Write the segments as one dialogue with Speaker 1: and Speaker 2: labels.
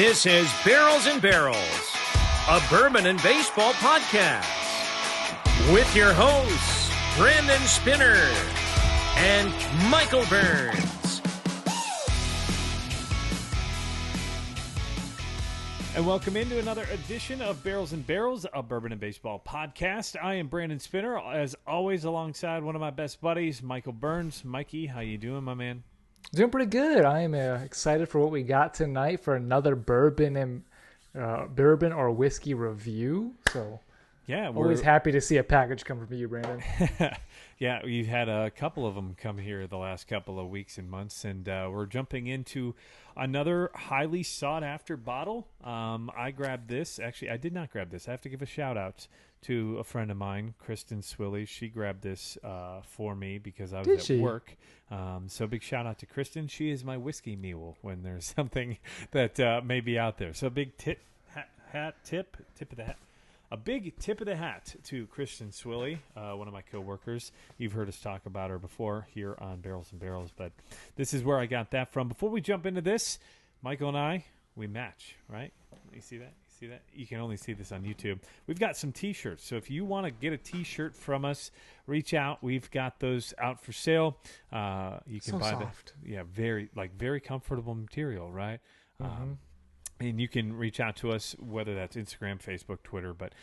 Speaker 1: This is Barrels and Barrels, a bourbon and baseball podcast, with your hosts, Brandon Spinner and Michael Burns.
Speaker 2: And welcome into another edition of Barrels and Barrels, a bourbon and baseball podcast. I am Brandon Spinner, as always, alongside one of my best buddies, Michael Burns. Mikey, how you doing, my man?
Speaker 3: Doing pretty good. I am excited for what we got tonight for another bourbon or whiskey review. So,
Speaker 2: yeah,
Speaker 3: we're always happy to see a package come from you, Brandon.
Speaker 2: Yeah, we've had a couple of them come here the last couple of weeks and months, and we're jumping into another highly sought after bottle. I grabbed this. Actually, I did not grab this. I have to give a shout out to a friend of mine, Kristen Swilly. She grabbed this for me because I was at work. So big shout out to Kristen. She is my whiskey mule when there's something that may be out there. So big tip of the hat. A big tip of the hat to Kristen Swilly, one of my coworkers. You've heard us talk about her before here on Barrels and Barrels, but this is where I got that from. Before we jump into this, Michael and I, we match, right? You see that? You can only see this on YouTube. We've got some T-shirts, so if you want to get a T-shirt from us, reach out. We've got those out for sale. You can buy soft. Very comfortable material, right? Mm-hmm. And you can reach out to us, whether that's Instagram, Facebook, Twitter, but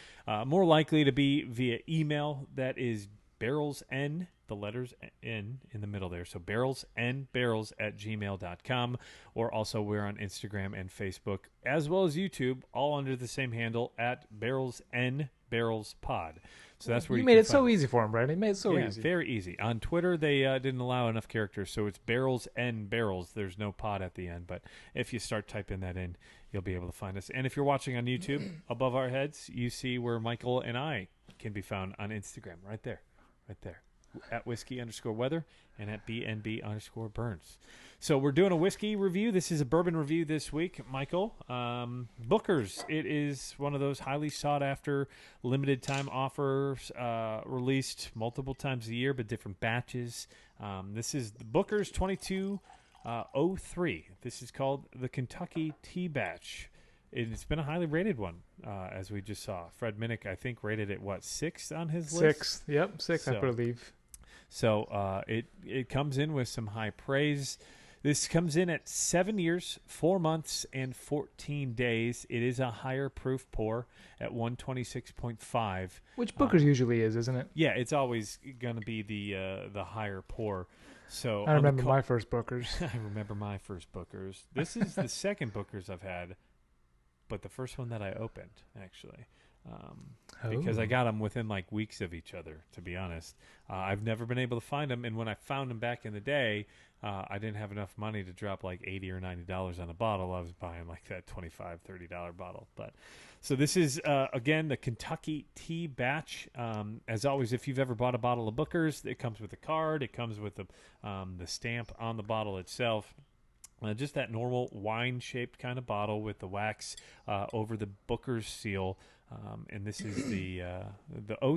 Speaker 2: more likely to be via email. That is barrelsn, the letters N in the middle there. So barrelsnbarrels@gmail.com. Or also we're on Instagram and Facebook, as well as YouTube, all under the same handle at barrelsnbarrelspod. So that's where you
Speaker 3: made it so easy for him, Brandon. You made it so easy.
Speaker 2: Very easy. On Twitter, they didn't allow enough characters, so it's barrels and barrels. There's no pod at the end, but if you start typing that in, you'll be able to find us. And if you're watching on YouTube, above our heads, you see where Michael and I can be found on Instagram, right there, at whiskey_weather and at BNB_Burns. So we're doing a whiskey review. This is a bourbon review this week, Michael. Booker's. It is one of those highly sought after limited time offers, released multiple times a year, but different batches. This is the Booker's 2203. This is called the Kentucky Tea Batch. It's been a highly rated one, as we just saw. Fred Minnick, I think, rated it, 6th on his list?
Speaker 3: 6th. Yep, 6th, I believe.
Speaker 2: So it comes in with some high praise. This comes in at 7 years, 4 months, and 14 days. It is a higher proof pour at 126.5.
Speaker 3: Which Booker's usually is, isn't it?
Speaker 2: Yeah, it's always going to be the higher pour. So
Speaker 3: I remember my first Booker's.
Speaker 2: I remember my first Booker's. This is the second Booker's I've had, but the first one that I opened, actually. Because I got them within weeks of each other, to be honest. I've never been able to find them, and when I found them back in the day, I didn't have enough money to drop $80 or $90 on a bottle. I was buying that $25, $30 bottle. But so this is, again, the Kentucky Tea Batch. As always, if you've ever bought a bottle of Booker's, it comes with a card. It comes with the stamp on the bottle itself. Just that normal wine-shaped kind of bottle with the wax over the Booker's seal. And this is the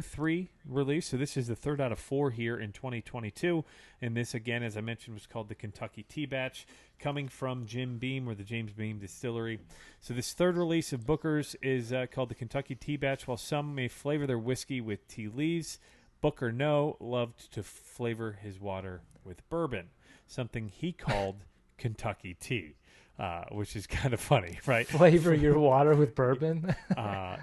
Speaker 2: 03 release. So this is the third out of 4 here in 2022. And this, again, as I mentioned, was called the Kentucky Tea Batch, coming from Jim Beam or the James Beam Distillery. So this third release of Booker's is called the Kentucky Tea Batch. While some may flavor their whiskey with tea leaves, Booker loved to flavor his water with bourbon, something he called Kentucky tea, which is kind of funny, right?
Speaker 3: Flavor your water with bourbon?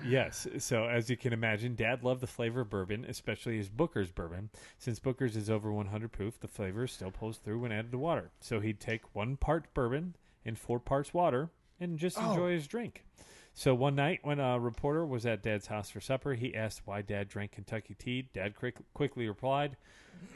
Speaker 2: Yes. So as you can imagine, Dad loved the flavor of bourbon, especially his Booker's bourbon. Since Booker's is over 100 proof, the flavor still pulls through when added to water. So he'd take 1 part bourbon and 4 parts water and just enjoy his drink. So one night when a reporter was at Dad's house for supper, he asked why Dad drank Kentucky tea. Dad quickly replied,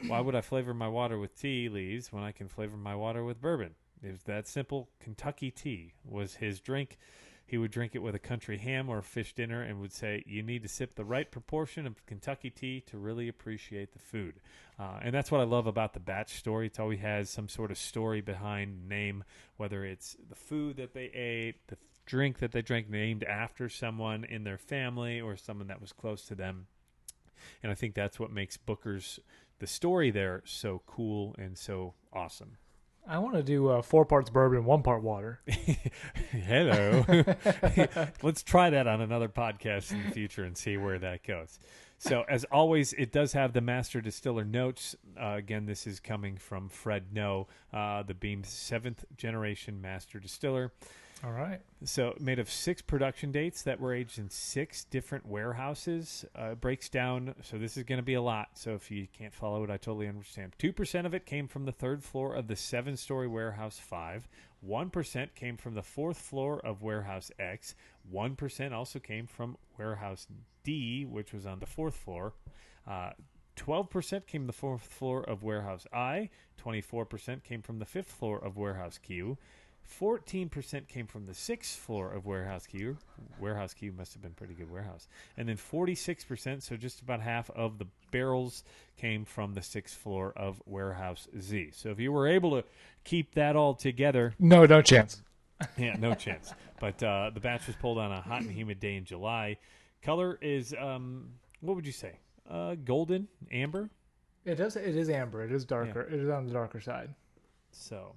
Speaker 2: "Why would I flavor my water with tea leaves when I can flavor my water with bourbon?" It was that simple. Kentucky tea was his drink. He would drink it with a country ham or a fish dinner and would say, you need to sip the right proportion of Kentucky tea to really appreciate the food. And that's what I love about the batch story. It always has some sort of story behind the name, whether it's the food that they ate, the drink that they drank named after someone in their family or someone that was close to them. And I think that's what makes Booker's, the story there, so cool and so awesome.
Speaker 3: I want to do 4 parts bourbon, 1 part water.
Speaker 2: Hello. Let's try that on another podcast in the future and see where that goes. So, as always, it does have the master distiller notes. Again, this is coming from Fred No, the Beam's 7th generation master distiller.
Speaker 3: All right.
Speaker 2: So, made of 6 production dates that were aged in 6 different warehouses. Breaks down, so this is going to be a lot. So, if you can't follow it, I totally understand. 2% of it came from the 3rd floor of the 7-story warehouse 5. 1% came from the 4th floor of warehouse X. 1% also came from warehouse D, which was on the 4th floor. 12% came from the 4th floor of warehouse I. 24% came from the 5th floor of warehouse Q. 14% came from the 6th floor of warehouse Q. Warehouse Q must have been a pretty good warehouse. And then 46%, so just about half of the barrels, came from the 6th floor of warehouse Z. So if you were able to keep that all together...
Speaker 3: No chance.
Speaker 2: Yeah, no chance. But the batch was pulled on a hot and humid day in July. Color is, what would you say? Golden? Amber?
Speaker 3: It is amber. It is darker. Yeah. It is on the darker side.
Speaker 2: So...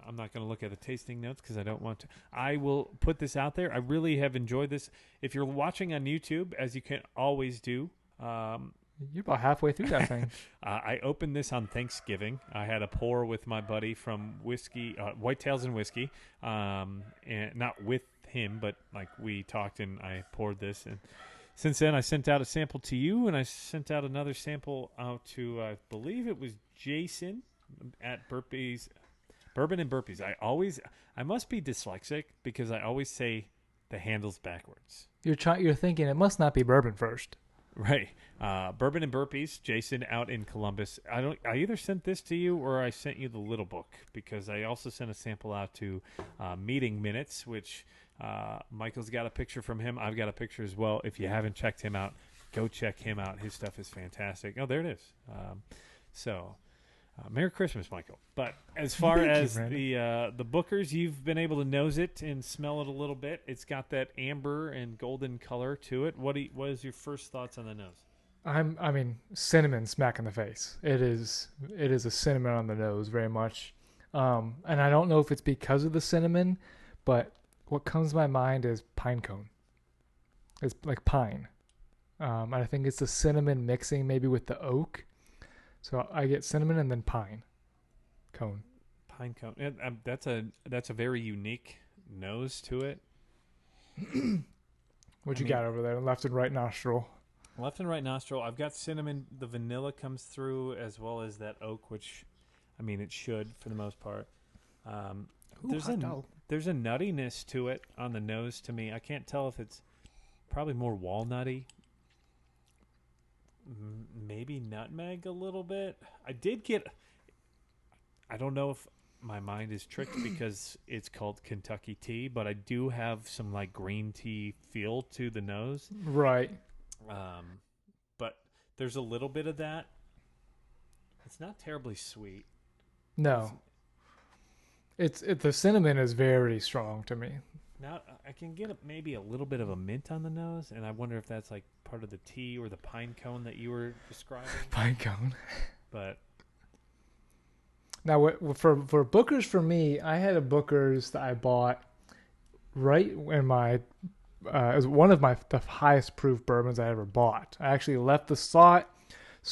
Speaker 2: I'm not going to look at the tasting notes because I don't want to. I will put this out there. I really have enjoyed this. If you're watching on YouTube, as you can always do.
Speaker 3: You're about halfway through that thing.
Speaker 2: I opened this on Thanksgiving. I had a pour with my buddy from whiskey, Whitetails and Whiskey. And not with him, but like we talked and I poured this. And since then, I sent out a sample to you and I sent out another sample out to, I believe it was Jason at Bourbon and Burpees. I must be dyslexic because I always say the handles backwards.
Speaker 3: You're thinking it must not be bourbon first.
Speaker 2: Right. Bourbon and Burpees, Jason out in Columbus. I either sent this to you or I sent you the little book because I also sent a sample out to Meeting Minutes, which Michael's got a picture from him. I've got a picture as well. If you haven't checked him out, go check him out. His stuff is fantastic. Oh, there it is. Merry Christmas, Michael. But as far as the Bookers, you've been able to nose it and smell it a little bit. It's got that amber and golden color to it. What is your first thoughts on the nose?
Speaker 3: I mean, cinnamon smack in the face. It is a cinnamon on the nose, very much. And I don't know if it's because of the cinnamon, but what comes to my mind is pine cone. It's like pine. And I think it's the cinnamon mixing maybe with the oak. So I get cinnamon and then pine cone.
Speaker 2: Pine cone. That's a very unique nose to it.
Speaker 3: What you got over there? Left and right nostril.
Speaker 2: Left and right nostril. I've got cinnamon. The vanilla comes through as well as that oak, which, I mean, it should for the most part. There's a nuttiness to it on the nose to me. I can't tell if it's probably more walnutty. Maybe nutmeg a little bit. I don't know if my mind is tricked because it's called Kentucky tea, but I do have some like green tea feel to the nose.
Speaker 3: Right.
Speaker 2: But there's a little bit of that. It's not terribly sweet.
Speaker 3: No. The cinnamon is very strong to me.
Speaker 2: Now I can get maybe a little bit of a mint on the nose, and I wonder if that's like part of the tea or the pine cone that you were describing.
Speaker 3: Pine cone.
Speaker 2: But
Speaker 3: now, for Booker's, for me, I had a Booker's that I bought right when it was one of the highest proof bourbons I ever bought. I actually left the saw it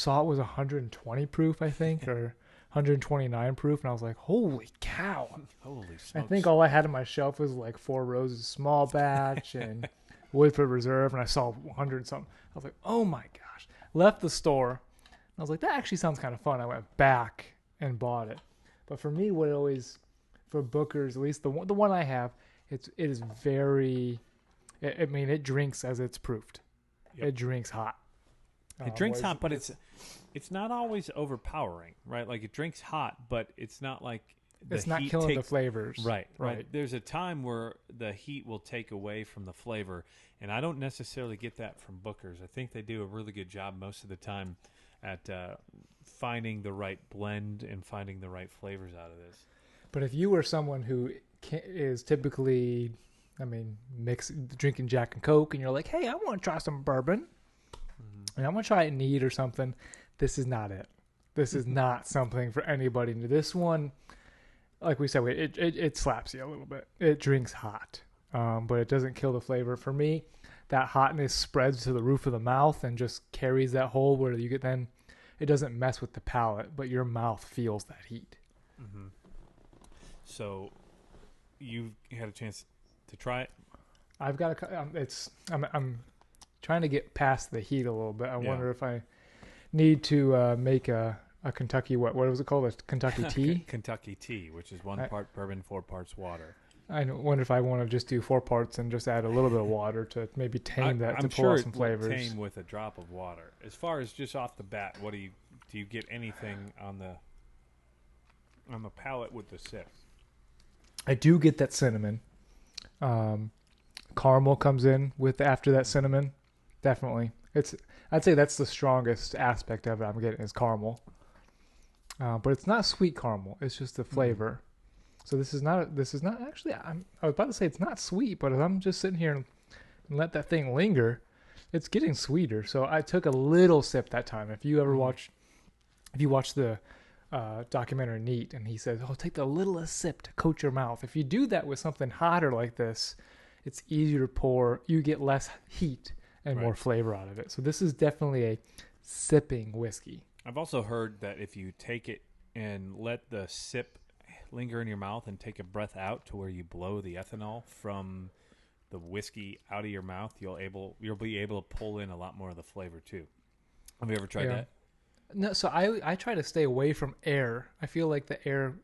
Speaker 3: was 120 proof, I think, or 129 proof, and I was like, holy cow.
Speaker 2: Holy smokes.
Speaker 3: I think all I had on my shelf was like 4 Roses small batch and Woodford Reserve, and I saw 100 something. I was like, oh my gosh. Left the store, and I was like, that actually sounds kind of fun. I went back and bought it. But for me, for Booker's, at least the one I have, it is very, it drinks as it's proofed. Yep. It drinks hot.
Speaker 2: It drinks hot, but it's not always overpowering, right? Like it drinks hot, but it's not like
Speaker 3: it's not killing the flavors.
Speaker 2: Right. There's a time where the heat will take away from the flavor, and I don't necessarily get that from Booker's. I think they do a really good job most of the time at finding the right blend and finding the right flavors out of this.
Speaker 3: But if you were someone who is typically, drinking Jack and Coke, and you're like, hey, I want to try some bourbon. And I'm going to try it neat or something. This is not it. This is not something for anybody. This one, like we said, it slaps you a little bit. It drinks hot, but it doesn't kill the flavor. For me, that hotness spreads to the roof of the mouth and just carries that hole where you get then. It doesn't mess with the palate, but your mouth feels that heat.
Speaker 2: Mm-hmm. So, you had a chance to try it.
Speaker 3: I've got I'm trying to get past the heat a little bit. I wonder if I need to make a Kentucky what was it called? A Kentucky tea?
Speaker 2: Kentucky tea, which is 1 part bourbon, 4 parts water.
Speaker 3: I wonder if I want to just do 4 parts and just add a little bit of water to maybe tame that to pull out some flavors.
Speaker 2: I'm sure it will tame with a drop of water. As far as just off the bat, what do you get anything on the palate with the sip?
Speaker 3: I do get that cinnamon. Caramel comes in with after that cinnamon. Definitely. I'd say that's the strongest aspect of it I'm getting is caramel. But it's not sweet caramel. It's just the flavor. So this is not actually. I was about to say it's not sweet, but if I'm just sitting here and let that thing linger, it's getting sweeter. So I took a little sip that time. If you watch the documentary Neat, and he says, "Oh, take the littlest sip to coat your mouth." If you do that with something hotter like this, it's easier to pour. You get less heat and more flavor out of it. So this is definitely a sipping whiskey.
Speaker 2: I've also heard that if you take it and let the sip linger in your mouth and take a breath out to where you blow the ethanol from the whiskey out of your mouth, you'll be able to pull in a lot more of the flavor too. Have you ever tried that?
Speaker 3: No, so I try to stay away from air. I feel like the air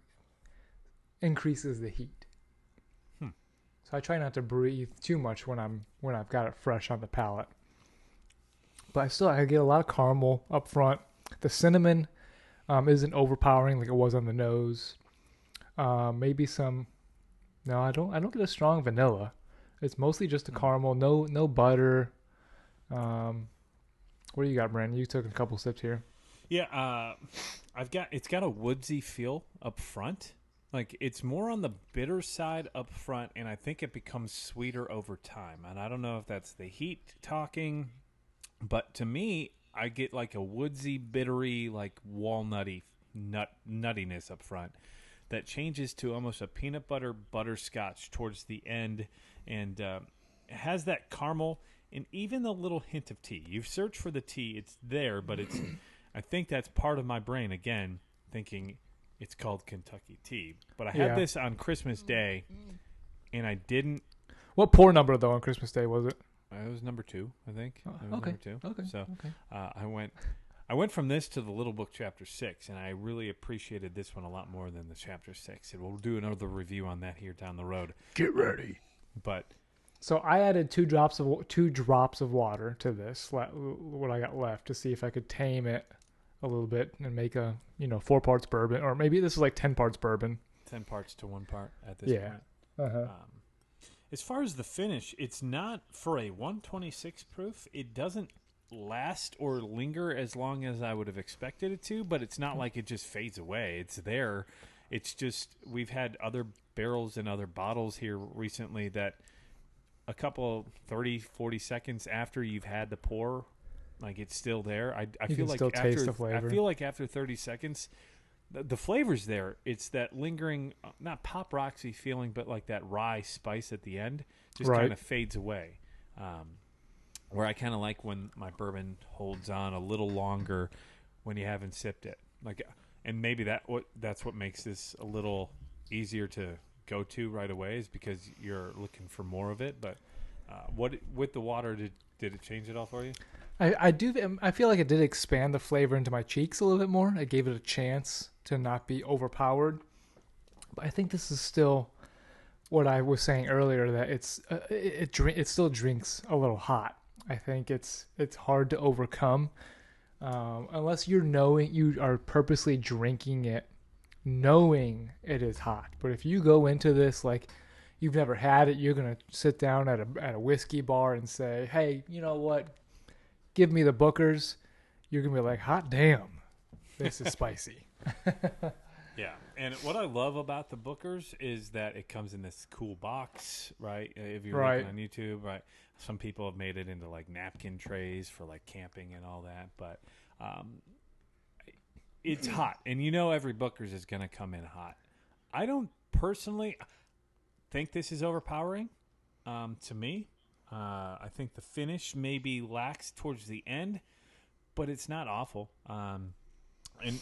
Speaker 3: increases the heat. So I try not to breathe too much when I've got it fresh on the palate. But I get a lot of caramel up front. The cinnamon isn't overpowering like it was on the nose. Maybe some. No, I don't get a strong vanilla. It's mostly just a caramel. No butter. What do you got, Brandon? You took a couple sips here.
Speaker 2: Yeah, it's got a woodsy feel up front. Like it's more on the bitter side up front, and I think it becomes sweeter over time. And I don't know if that's the heat talking, but to me, I get like a woodsy, bittery, like walnutty nuttiness up front that changes to almost a peanut butter butterscotch towards the end, and it has that caramel and even a little hint of tea. You search for the tea, it's there, but it's. I think that's part of my brain again thinking it's called Kentucky tea. But I had this on Christmas Day, and I didn't.
Speaker 3: What pour number though on Christmas Day was it?
Speaker 2: It was number 2, I think.
Speaker 3: Okay.
Speaker 2: Number 2.
Speaker 3: Okay.
Speaker 2: So I went from this to the Little Book Chapter 6, and I really appreciated this one a lot more than the Chapter 6. And we'll do another review on that here down the road.
Speaker 3: Get ready.
Speaker 2: But
Speaker 3: so I added 2 drops of water to this, what I got left, to see if I could tame it a little bit and make 4 parts bourbon, or maybe this is like 10 parts bourbon.
Speaker 2: 10 parts to 1 part at this point.
Speaker 3: Uh-huh.
Speaker 2: As far as the finish, it's not for a 126 proof. It doesn't last or linger as long as I would have expected it to, but it's not like it just fades away. It's there. It's just we've had other barrels and other bottles here recently that a couple 30, 40 seconds after you've had the pour, like it's still there. I feel like
Speaker 3: taste the flavor.
Speaker 2: I feel like after 30 seconds, the flavor's there. It's that lingering, not pop roxy feeling, but like that rye spice at the end just kind of fades away. Where I kind of like when my bourbon holds on a little longer when you haven't sipped it. And maybe that's what makes this a little easier to go to right away is because you're looking for more of it. But with the water, did it change it all for you?
Speaker 3: I do. I feel like it did expand the flavor into my cheeks a little bit more. It gave it a chance to not be overpowered. But I think this is still what I was saying earlier, that it still drinks a little hot. I think it's hard to overcome unless you are purposely drinking it knowing it is hot. But if you go into this like you've never had it, you're gonna sit down at a whiskey bar and say, "Hey, you know what? Give me the Bookers." You're gonna be like, "Hot damn, this is spicy."
Speaker 2: Yeah, and what I love about the Bookers is that it comes in this cool box, right? If you're looking on YouTube, right? Some people have made it into like napkin trays for like camping and all that, but it's hot, and every Bookers is going to come in hot. I don't personally think this is overpowering to me. I think the finish maybe lacks towards the end, but it's not awful. And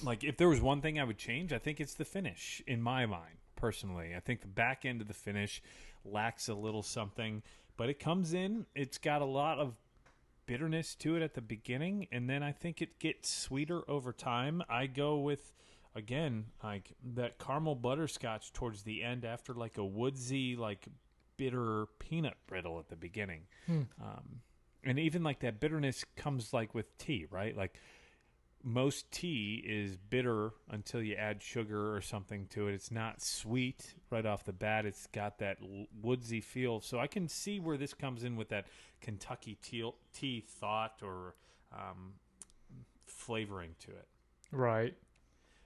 Speaker 2: like, if there was one thing I would change, I think it's the finish in my mind, personally. I think the back end of the finish lacks a little something, but it comes in. It's got a lot of bitterness to it at the beginning, and then I think it gets sweeter over time. I go with, again, like that caramel butterscotch towards the end after like a woodsy, like bitter peanut brittle at the beginning. And even like that bitterness comes like with tea, right? Like most tea is bitter until you add sugar or something to it. It's not sweet right off the bat. It's got that woodsy feel. So I can see where this comes in with that Kentucky tea thought or flavoring to it.
Speaker 3: Right.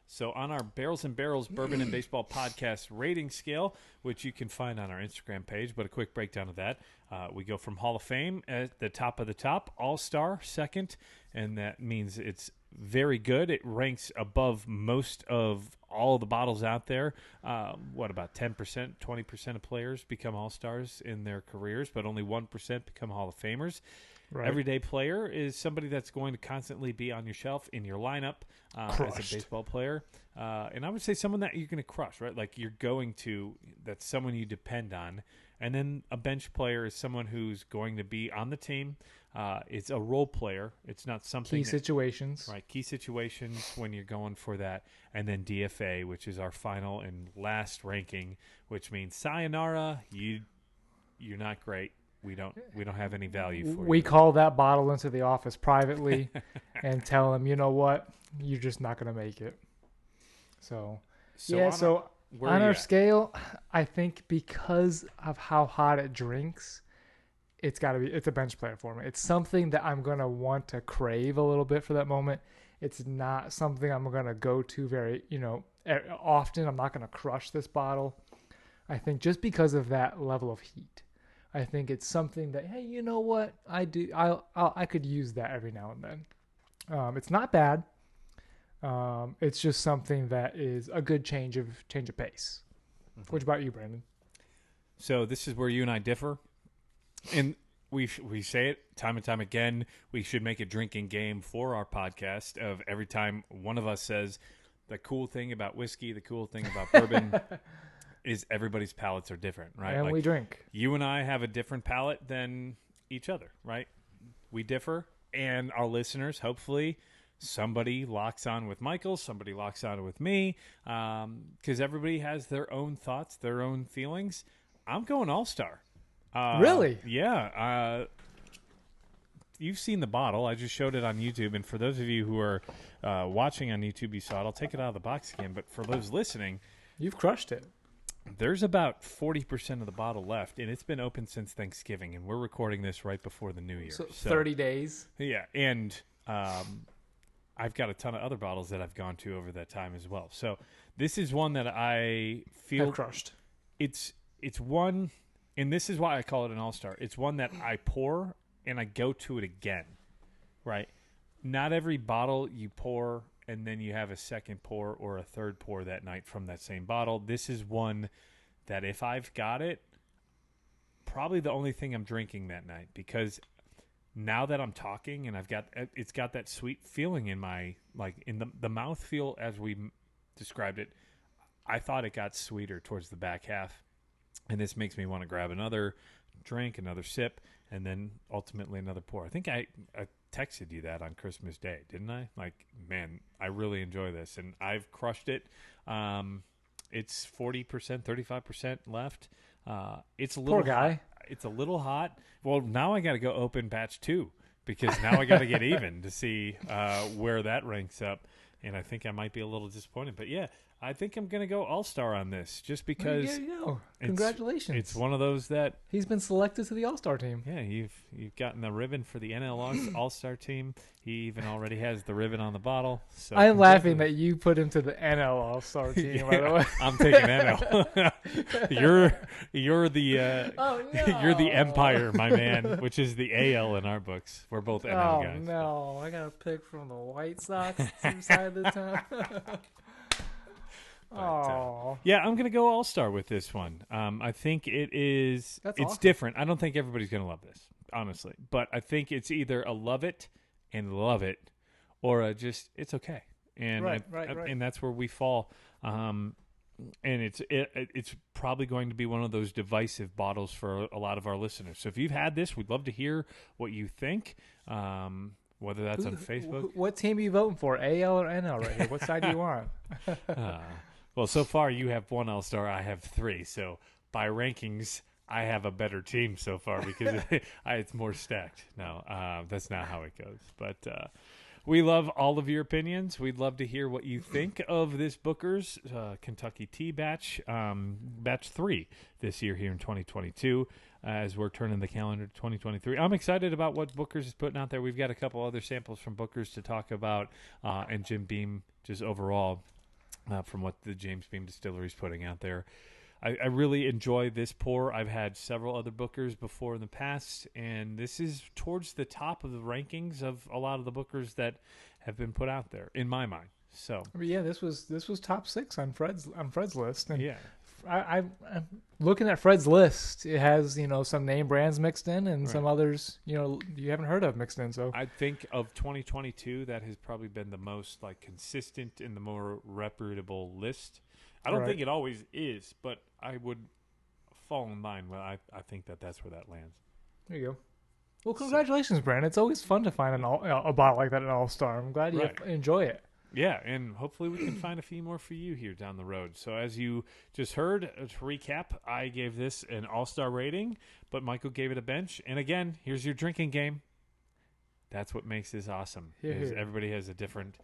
Speaker 2: So on our Barrels and Barrels Bourbon and Baseball podcast rating scale, which you can find on our Instagram page, but a quick breakdown of that, we go from Hall of Fame at the top of the top, All-Star second, and that means it's very good. It ranks above most of all the bottles out there. What, about 10%, 20% of players become All-Stars in their careers, but only 1% become Hall of Famers. Right. Everyday player is somebody that's going to constantly be on your shelf in your lineup as a baseball player. And I would say someone that you're going to crush, right? Like that's someone you depend on. And then a bench player is someone who's going to be on the team. It's a role player. It's not something.
Speaker 3: Situations.
Speaker 2: Right. Key situations when you're going for that. And then DFA, which is our final and last ranking, which means sayonara. You're not great. We don't have any value for you.
Speaker 3: We call that bottle into the office privately and tell them, you know what, you're just not going to make it. So on our scale, I think because of how hot it drinks, it's a bench player for me. It's something that I'm going to want to crave a little bit for that moment. It's not something I'm going to go to very, often. I'm not going to crush this bottle. I think just because of that level of heat. I think it's something that, hey, you know what? I could use that every now and then. It's not bad. It's just something that is a good change of pace. Mm-hmm. What about you, Brandon?
Speaker 2: So this is where you and I differ, and we say it time and time again. We should make a drinking game for our podcast of every time one of us says the cool thing about whiskey, the cool thing about bourbon. Is everybody's palates are different, right?
Speaker 3: And we drink.
Speaker 2: You and I have a different palate than each other, right? We differ, and our listeners, hopefully, somebody locks on with Michael, somebody locks on with me, because everybody has their own thoughts, their own feelings. I'm going All-Star.
Speaker 3: Really?
Speaker 2: Yeah. You've seen the bottle. I just showed it on YouTube, and for those of you who are watching on YouTube, you saw it. I'll take it out of the box again, but for those listening,
Speaker 3: you've crushed it.
Speaker 2: There's about 40% of the bottle left, and it's been open since Thanksgiving, and we're recording this right before the New Year.
Speaker 3: So 30 days?
Speaker 2: Yeah, and I've got a ton of other bottles that I've gone to over that time as well. So this is one that I feel...
Speaker 3: I've crushed.
Speaker 2: It's one, and this is why I call it an All-Star. It's one that I pour, and I go to it again, right? Not every bottle you pour... and then you have a second pour or a third pour that night from that same bottle. This is one that if I've got it, probably the only thing I'm drinking that night, because now that I'm talking and it's got that sweet feeling in my, like in the mouth feel as we described it. I thought it got sweeter towards the back half, and this makes me want to grab another drink, another sip, and then ultimately another pour. I think I texted you that on Christmas Day, didn't I? Like, man, I really enjoy this, and I've crushed it. It's 40%, 35% left. It's a little
Speaker 3: poor guy.
Speaker 2: Hot. It's a little hot. Well, now I got to go open batch 2 because now I got to get even to see where that ranks up, and I think I might be a little disappointed. But yeah, I think I'm going to go All-Star on this just because.
Speaker 3: There you go. Congratulations.
Speaker 2: It's one of those that
Speaker 3: he's been selected to the All-Star team.
Speaker 2: Yeah, you've gotten the ribbon for the NL All-Star team. He even already has the ribbon on the bottle. So
Speaker 3: I'm laughing that you put him to the NL All-Star team,
Speaker 2: yeah,
Speaker 3: by the way.
Speaker 2: I'm taking NL. you're the
Speaker 3: oh, no.
Speaker 2: You're the Empire, my man, which is the AL in our books. We're both NL guys.
Speaker 3: Oh no, I got to pick from the White Sox side of the town. Oh,
Speaker 2: yeah, I'm gonna go All-Star with this one. I think it's
Speaker 3: awesome.
Speaker 2: different. I don't think everybody's gonna love this, honestly, but I think it's either a love it and love it, or a just it's okay. And
Speaker 3: right.
Speaker 2: and that's where we fall. And it's probably going to be one of those divisive bottles for a lot of our listeners. So if you've had this, we'd love to hear what you think. Whether that's on Facebook.
Speaker 3: What team are you voting for, AL or NL right here? What side do you want?
Speaker 2: Well, so far you have 1 All-Star, I have 3. So by rankings, I have a better team so far because it's more stacked. No, that's not how it goes. But we love all of your opinions. We'd love to hear what you think of this Booker's Kentucky Tea batch, batch 3 this year here in 2022. As we're turning the calendar to 2023. I'm excited about what Booker's is putting out there. We've got a couple other samples from Booker's to talk about, and Jim Beam just overall from what the James Beam Distillery is putting out there. I really enjoy this pour. I've had several other Booker's before in the past, and this is towards the top of the rankings of a lot of the Booker's that have been put out there, in my mind. So,
Speaker 3: yeah, this was top 6 on Fred's list. And
Speaker 2: yeah.
Speaker 3: I'm looking at Fred's list. It has, some name brands mixed in and some others, you haven't heard of mixed in. So
Speaker 2: I think of 2022, that has probably been the most consistent and the more reputable list. I don't think it always is, but I would fall in line. Well, I think that's where that lands.
Speaker 3: There you go. Well, congratulations, Brandon. It's always fun to find a bottle like that at All-Star. I'm glad you enjoy it.
Speaker 2: Yeah, and hopefully we can find a few more for you here down the road. So as you just heard, to recap, I gave this an All-Star rating, but Michael gave it a bench. And again, here's your drinking game. That's what makes this awesome. Is everybody has a different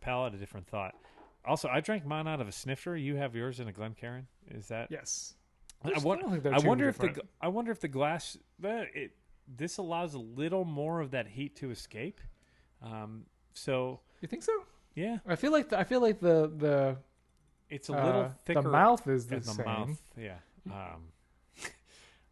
Speaker 2: palate, a different thought. Also, I drank mine out of a snifter. You have yours in a Glencairn. Is that?
Speaker 3: Yes.
Speaker 2: I wonder if the glass this allows a little more of that heat to escape. So
Speaker 3: you think so?
Speaker 2: Yeah,
Speaker 3: I feel like the
Speaker 2: it's a little thicker.
Speaker 3: The mouth is the
Speaker 2: same.
Speaker 3: The mouth,
Speaker 2: yeah.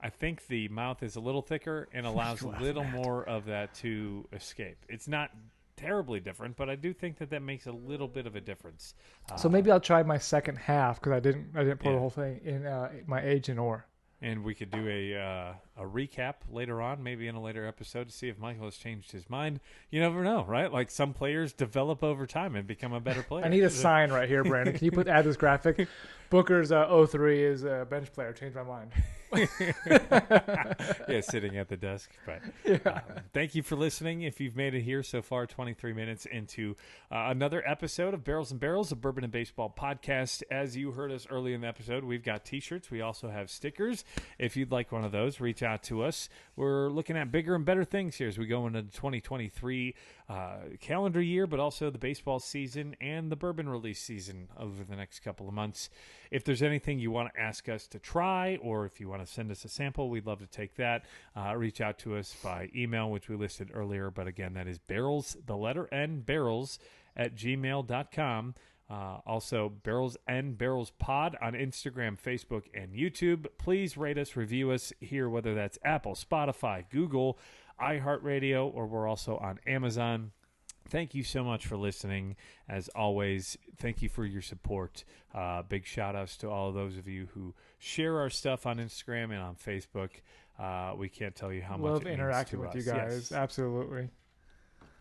Speaker 2: I think the mouth is a little thicker and allows a little more of that to escape. It's not terribly different, but I do think that makes a little bit of a difference.
Speaker 3: So maybe I'll try my second half because I didn't pour the whole thing in my Agent Or.
Speaker 2: And we could do a recap later on, maybe in a later episode, to see if Michael has changed his mind. You never know, right? Like some players develop over time and become a better player.
Speaker 3: I need a sign right here, Brandon. Can you add this graphic? Booker's 03 is a bench player. Changed my mind.
Speaker 2: Yeah, sitting at the desk. But thank you for listening. If you've made it here so far, 23 minutes into another episode of Barrels and Barrels, a Bourbon and Baseball podcast. As you heard us early in the episode, we've got T-shirts. We also have stickers. If you'd like one of those, reach out to us. We're looking at bigger and better things here as we go into the 2023 calendar year, but also the baseball season and the bourbon release season over the next couple of months. If there's anything you want to ask us to try, or if you want to send us a sample, we'd love to take that. Reach out to us by email, which we listed earlier. But again, that is barrels, the letter N, barrels @gmail.com. Also, Barrels and Barrels Pod on Instagram, Facebook, and YouTube. Please rate us, review us here, whether that's Apple, Spotify, Google, iHeartRadio, or we're also on Amazon. Thank you so much for listening. As always, thank you for your support. Big shout-outs to all of those of you who share our stuff on Instagram and on Facebook. We can't tell you how much it means
Speaker 3: interacting
Speaker 2: to
Speaker 3: with
Speaker 2: us.
Speaker 3: you guys.
Speaker 2: Yes.
Speaker 3: Absolutely.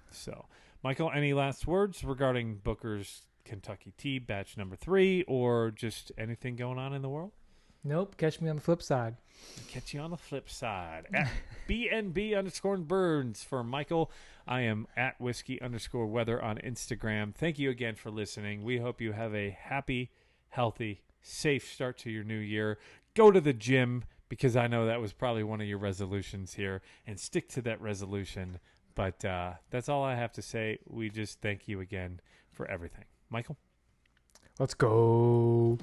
Speaker 2: So, Michael, any last words regarding Booker's Kentucky Tea batch number 3, or just anything going on in the world?
Speaker 3: Nope. Catch me on the flip side.
Speaker 2: Catch you on the flip side. At BNB_Burns for Michael. I am at whiskey_weather on Instagram. Thank you again for listening. We hope you have a happy, healthy, safe start to your new year. Go to the gym, because I know that was probably one of your resolutions here, and stick to that resolution. But that's all I have to say. We just thank you again for everything. Michael?
Speaker 3: Let's go.